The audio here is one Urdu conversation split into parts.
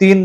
3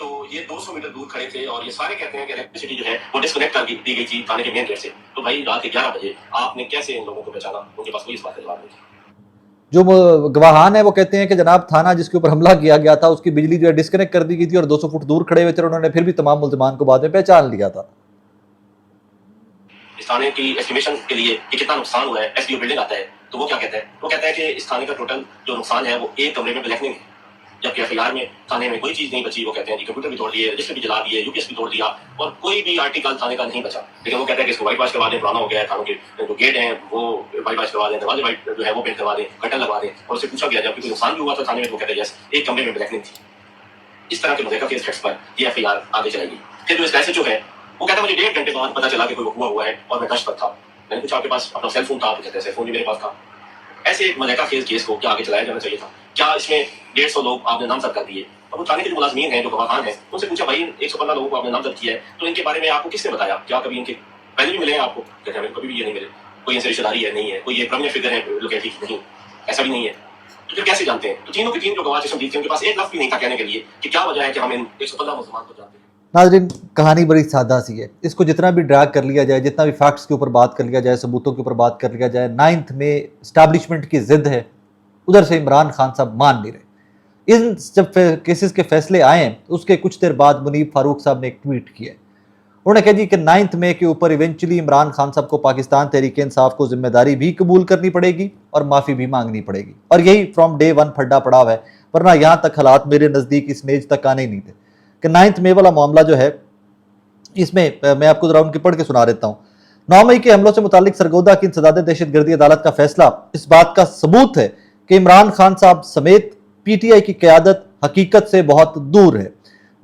تو یہ 200 میٹر دور کھڑے تھے اور یہ سارے کہتے ہیں کہ الیکٹریسٹی جو ہے وہ ڈسکنیکٹ کر دی گئی تھی تھانے کے مین گیٹ سے. تو بھائی رات کے 11 بجے آپ نے کیسے ان لوگوں کو پہچانا؟ ان کے پاس کوئی اس بات کا جواب نہیں تھا. جو گواہان ہیں وہ کہتے ہیں کہ جناب تھانہ جس کے اوپر حملہ کیا گیا تھا اس کی بجلی جو ہے ڈسکنیکٹ کر دی گئی تھی اور 200 فٹ دور کھڑے ہوئے تھے. انہوں نے پھر بھی تمام ملزمان کو بعد میں پہچان لیا تھا. اس تھانے کی ایسٹیمیشن کے لیے کہ کتنا نقصان ہوا ہے ایس ڈی او بلڈنگ آتا ہے تو وہ کیا کہتا ہے؟ وہ کہتا ہے کہ اس تھانے کا ٹوٹل جو نقصان ہے وہ ایک کمرے میں بلیکنگ ہے، جبکہ ایف آئی آر میں تھانے میں کوئی چیز نہیں بچی. وہ کہتے ہیں کہ کمپیوٹر بھی توڑ دیے، رجسٹر بھی جلا دیے، یو پی ایس بھی توڑ دیا اور کوئی بھی آرٹیکل تھانے کا نہیں بچا. لیکن وہ کہتا ہے کہ اس کو وائٹ واش کروا دیں، پرانا ہو گیا ہے، تھانوں کے جو گیٹ ہیں وہ وائٹ واش کروا دیں، دروازے وائٹ جو ہے وہ پینٹ کروا دیں، کٹر لگوا دیں. اور اس سے پوچھا گیا جب کوئی نقصان بھی ہوا تھا تھانے میں، وہ کہتا ہے یس ایک کمرے میں بلیکنگ تھی. اس طرح کے مذاکرہ کیس فیکٹس پر یہ ایف آئی آر آگے چلے گی. پھر جو اس کا ایس ایچ او ہے وہ کہتا ہے مجھے 1.5 گھنٹے بعد پتا چلا کہ کوئی وقوع ہوا ہے اور میں گشت پر تھا. میں نے پوچھا آپ کے پاس اپنا سیل فون تھا؟ تو کہتے ہیں سیل فون بھی میرے پاس تھا. ایسے ایک مذاکرہ خیز کیس کو کیا آگے چلایا جانا چاہیے تھا؟ کیا اس میں 150 لوگ آپ نے نامزد کر دیے؟ اور وہ تھانے کے جو ملازمین ہیں جو گواہان ہیں ان سے پوچھا بھائی 115 لوگوں کو آپ نے نامزد کیا ہے تو ان کے بارے میں آپ کو کس نے بتایا؟ کیا کبھی ان کے پہلے بھی ملے ہیں آپ کو؟ کہتے ہیں کبھی بھی یہ نہیں ملے. کوئی ان سے رشتہ داری ہے نہیں ہے، کوئی یہ پرمیننٹ فگر ہے لوکیلٹی نہیں، ایسا بھی نہیں ہے. تو پھر کیسے جانتے ہیں؟ تو تینوں کے تین جو گواہ چشمدید تھے ان کے پاس ایک لفظ بھی نہیں تھا کہنے کے لیے کہ کیا وجہ ہے کہ ہم ان 115 مسلمان کو جانتے ہیں. ناظرین کہانی بڑی سادہ سی ہے. اس کو جتنا بھی ڈریگ کر لیا جائے، جتنا بھی فیکٹس کے اوپر بات کر لیا جائے، ثبوتوں کے اوپر بات کر لیا جائے، 9th میں اسٹیبلشمنٹ کی ضد ہے. ادھر سے عمران خان صاحب مان نہیں رہے. ان جب کیسز کے فیصلے آئے ہیں اس کے کچھ دیر بعد منیب فاروق صاحب نے ایک ٹویٹ کیا. انہوں نے کہا جی کہ 9th مئی کے اوپر ایونچولی عمران خان صاحب کو پاکستان تحریک انصاف کو ذمہ داری بھی قبول کرنی پڑے گی اور معافی بھی مانگنی پڑے گی. اور یہی فرام ڈے 1 پھڈا پڑا ہوا ہے، ورنہ یہاں تک حالات میرے نزدیک اس میج تک آنے ہی نہیں تھے. کہ 9th مئی والا معاملہ جو ہے اس میں میں آپ کو ذرا ان کی پڑھ کے سنا دیتا ہوں. 9 مئی کے حملوں سے متعلق سرگودا کی انسداد دہشت گردی عدالت کا فیصلہ اس بات کا ثبوت ہے کہ عمران خان صاحب سمیت پی ٹی آئی کی قیادت حقیقت سے بہت دور ہے.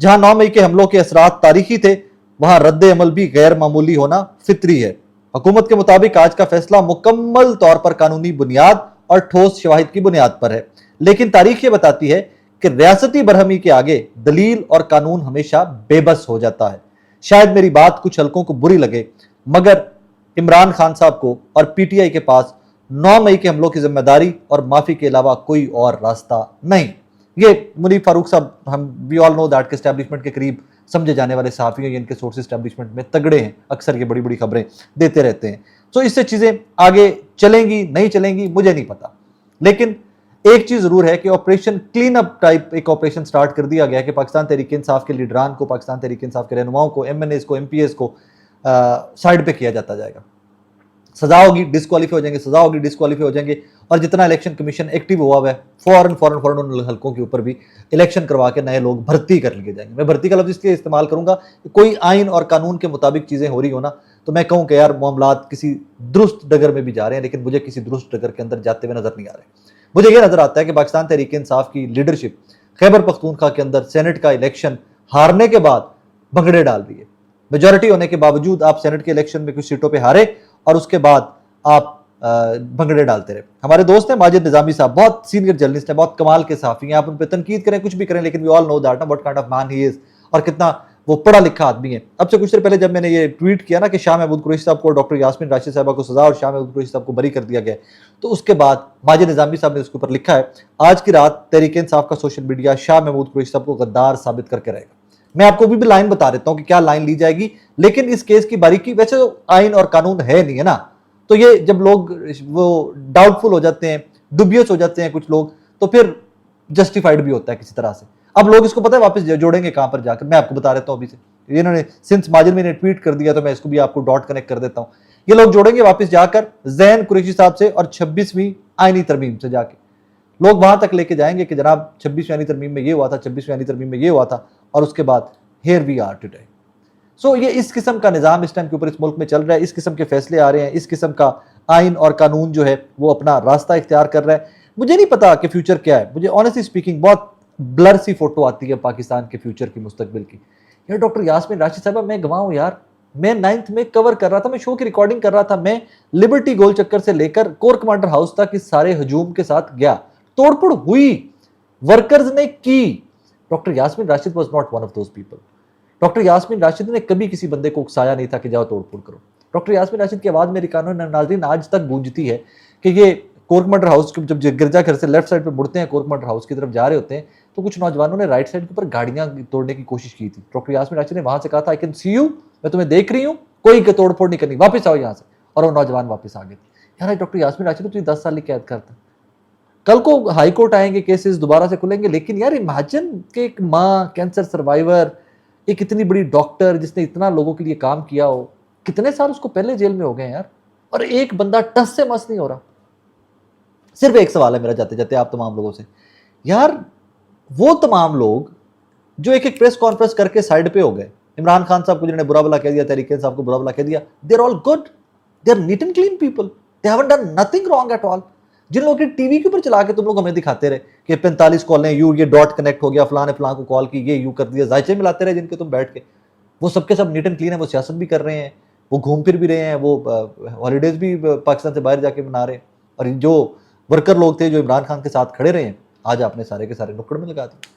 جہاں 9 مئی کے حملوں کے اثرات تاریخی تھے وہاں رد عمل بھی غیر معمولی ہونا فطری ہے. حکومت کے مطابق آج کا فیصلہ مکمل طور پر قانونی بنیاد اور ٹھوس شواہد کی بنیاد پر ہے، لیکن تاریخ یہ بتاتی ہے کہ ریاستی برہمی کے آگے دلیل اور قانون ہمیشہ بے بس ہو جاتا ہے. شاید میری بات کچھ حلقوں کو بری لگے مگر عمران خان صاحب کو اور پی ٹی آئی کے پاس 9 مئی کے حملوں کی ذمہ داری اور معافی کے علاوہ کوئی اور راستہ نہیں. یہ منیب فاروق صاحب ہم وی آل نو دیٹ کہ اسٹیبلشمنٹ کے قریب سمجھے جانے والے صحافی ہیں، ان کے سورسز اسٹیبلشمنٹ میں تگڑے ہیں، اکثر یہ بڑی بڑی خبریں دیتے رہتے ہیں. تو اس سے چیزیں آگے چلیں گی نہیں چلیں گی مجھے نہیں پتا، لیکن ایک چیز ضرور ہے کہ آپریشن کلین اپ ٹائپ ایک آپریشن سٹارٹ کر دیا گیا کہ پاکستان تحریک انصاف کے لیڈران کو، پاکستان تحریک انصاف کے رہنماؤں کو، ایم این ایز کو، ایم پی ایز کو سائڈ پہ کیا جاتا جائے گا. سزا ہوگی ڈسکوالیفائی ہو جائیں گے، سزا ہوگی ڈسکوالیفائی ہو جائیں گے. اور جتنا الیکشن کمیشن ایکٹیو ہوا ہے فوراً ان حلقوں کے اوپر بھی الیکشن کروا کے نئے لوگ بھرتی کر لیے جائیں گے. میں بھرتی کا لفظ اس لیے استعمال کروں گا کہ کوئی آئین اور قانون کے مطابق چیزیں ہو رہی ہو نا تو میں کہوں کہ یار معاملات کسی درست ڈگر میں بھی جا رہے ہیں، لیکن مجھے کسی درست ڈگر کے اندر جاتے ہوئے نظر نہیں آ رہے. مجھے یہ نظر آتا ہے کہ پاکستان تحریک انصاف کی لیڈرشپ خیبر پختونخوا کے اندر سینٹ کا الیکشن ہارنے کے بعد بھنگڑے ڈال رہی ہے. میجورٹی ہونے کے باوجود آپ سینٹ کے الیکشن میں کچھ سیٹوں پہ ہارے اور اس کے بعد آپ بھنگڑے ڈالتے رہے. ہمارے دوست ہیں ماجد نظامی صاحب، بہت سینئر جرنلسٹ ہیں، بہت کمال کے صحافی ہیں. آپ ان پہ تنقید کریں کچھ بھی کریں لیکن we all know that what kind of man he is اور کتنا وہ پڑھا لکھا آدمی ہے. اب سے کچھ دیر پہلے جب میں نے یہ ٹویٹ کیا نا کہ شاہ محمود قریشی صاحب کو، ڈاکٹر یاسمین راشد صاحبہ کو سزا اور شاہ محمود قریشی صاحب کو بری کر دیا گیا، تو اس کے بعد ماجد نظامی صاحب نے اس کے اوپر لکھا ہے آج کی رات تحریک انصاف کا سوشل میڈیا شاہ محمود قریشی صاحب کو غدار ثابت کر کے رہے گا. میں آپ کو بھی لائن بتا دیتا ہوں کہ کیا لائن لی جائے گی، لیکن اس کیس کی باریکی ویسے تو آئین اور قانون ہے نہیں ہے نا، تو یہ جب لوگ وہ ڈاؤٹ فل ہو جاتے ہیں، ڈوبیس ہو جاتے ہیں کچھ لوگ، تو پھر جسٹیفائڈ بھی ہوتا ہے کسی طرح سے. اب لوگ اس کو پتہ ہے واپس جوڑیں گے کہاں پر جا کر، میں آپ کو بتا دیتا ہوں ابھی سے. انہوں نے سنس ماجد میں نے ٹویٹ کر دیا تو میں اس کو بھی آپ کو ڈاٹ کنیکٹ کر دیتا ہوں. یہ لوگ جوڑیں گے واپس جا کر زین قریشی صاحب سے اور 26ویں آئینی ترمیم سے جا کے لوگ وہاں تک لے کے جائیں گے کہ جناب 26ویں آئینی ترمیم میں یہ ہوا تھا، 26ویں آئینی ترمیم میں یہ ہوا تھا، اور اس کے بعد ہیئر وی آر ٹوڈے. سو یہ اس قسم کا نظام اس ٹائم کے اوپر اس ملک میں چل رہا ہے، اس قسم کے فیصلے آ رہے ہیں، اس قسم کا آئین اور قانون جو ہے وہ اپنا راستہ اختیار کر رہا ہے. مجھے نہیں پتا کہ فیوچر کیا ہے. مجھے آنیسٹلی اسپیکنگ بہت بلر سی فوٹو آتی ہے پاکستان کے فیوچر کی، مستقبل کی. یار ڈاکٹر یاسمین راشد صاحبہ میں گواہ ہوں یار، میں 9th میں کور کر رہا تھا، میں شو کی ریکارڈنگ کر رہا تھا، میں لبرٹی گول چکر سے لے کر کور کمانڈر ہاؤس تک اس سارے ہجوم کے ساتھ گیا. توڑ پھوڑ ہوئی، ورکرز نے کی. Doctor Yasmin Rashid was not one of those people. Doctor Yasmin Rashid نے کبھی کسی بندے کو اکسایا نہیں تھا کہ جاؤ توڑ پھوڑ کرو. ڈاکٹر یاسمین راشد کی آواز میرے کانوں میں ناظرین آج تک گونجتی ہے کہ یہ کور کمانڈر ہاؤس جب گرجا گھر سے لیفٹ سائڈ پہ مڑتے ہیں، کور کمانڈر ہاؤس کی طرف جا رہے ہوتے ہیں تو کچھ نوجوانوں نے رائٹ سائڈ کے اوپر گاڑیاں توڑنے کی کوشش کی تھی. ڈاکٹر یاسمین راشد نے وہاں سے کہا تھا آئی کین سی یو, میں تمہیں دیکھ رہی ہوں, کوئی توڑ پھوڑ نہیں کرنی, واپس آؤ یہاں سے. اور وہ نوجوان واپس آ گئے تھے. یار ڈاکٹر یاسمین راشد تو 10 سال کی قید کرتا. کل کو ہائی کورٹ آئیں گے, کیسز دوبارہ سے کھلیں گے, لیکن یار امیجن کہ ایک ماں کینسر سروائیور, ایک اتنی بڑی ڈاکٹر جس نے اتنا لوگوں کے لیے کام کیا ہو, کتنے سال اس کو پہلے جیل میں ہو گئے یار, اور ایک بندہ ٹس سے مس نہیں ہو رہا. صرف ایک سوال ہے میرا جاتے جاتے آپ تمام لوگوں سے, یار وہ تمام لوگ جو ایک ایک پریس کانفرنس کر کے سائڈ پہ ہو گئے, عمران خان صاحب کو جنہوں نے برا بلا کہہ دیا, تحریک انصاف کو برا بلا کہہ دیا, they are all good, they are neat and clean people, they haven't done nothing wrong at all. جن لوگوں کے ٹی وی کے اوپر چلا کے تم لوگ ہمیں دکھاتے رہے کہ 45 کالیں یوں, یہ ڈاٹ کنیکٹ ہو گیا, فلاں نے فلاں کو کال کی, یہ یوں کر دیا, ذائچے ملاتے رہے جن کے تم بیٹھ کے, وہ سب کے سب نیٹ اینڈ کلین ہیں, وہ سیاست بھی کر رہے ہیں, وہ گھوم پھر بھی رہے ہیں, وہ ہالیڈیز بھی پاکستان سے باہر جا کے منا رہے ہیں. اور جو ورکر لوگ تھے جو عمران خان کے ساتھ کھڑے رہے ہیں, آج آپ نے سارے کے سارے نکڑ میں لگا دیے.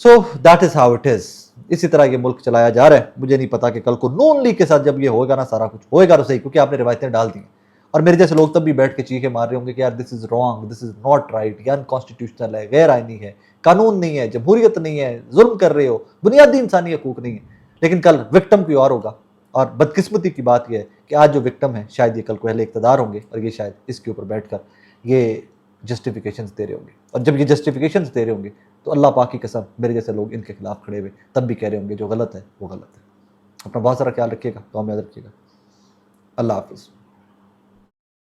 So that is how it is. اسی طرح یہ ملک چلایا جا رہا ہے. مجھے نہیں پتا کہ کل کو نون لیگ کے ساتھ جب یہ ہوگا نا, سارا کچھ ہوئے گا تو صحیح, کیونکہ آپ نے روایتیں ڈال دی ہیں, اور میرے جیسے لوگ تب بھی بیٹھ کے چیخے مار رہے ہوں گے کہ یار this is wrong, this is not right, یہ انکانسٹیٹیوشنل ہے, غیر آئینی ہے, قانون نہیں ہے, جمہوریت نہیں ہے, ظلم کر رہے ہو, بنیادی انسانی حقوق نہیں ہے. لیکن کل وکٹم کوئی اور ہوگا, اور بدقسمتی کی بات یہ ہے کہ آج جو وکٹم ہے شاید یہ کل کو اہل اقتدار ہوں گے, اور یہ شاید اس کے اوپر بیٹھ کر یہ جسٹیفیکیشنز دے رہے ہوں گے. اور جب یہ جسٹیفیکیشنز دے رہے ہوں گے تو اللہ پاک کی قسم میرے جیسے لوگ ان کے خلاف کھڑے ہوئے تب بھی کہہ رہے ہوں گے جو غلط ہے وہ غلط ہے. اپنا بہت سارا خیال رکھیے گا, تو ہم یاد رکھیے گا. اللہ حافظ.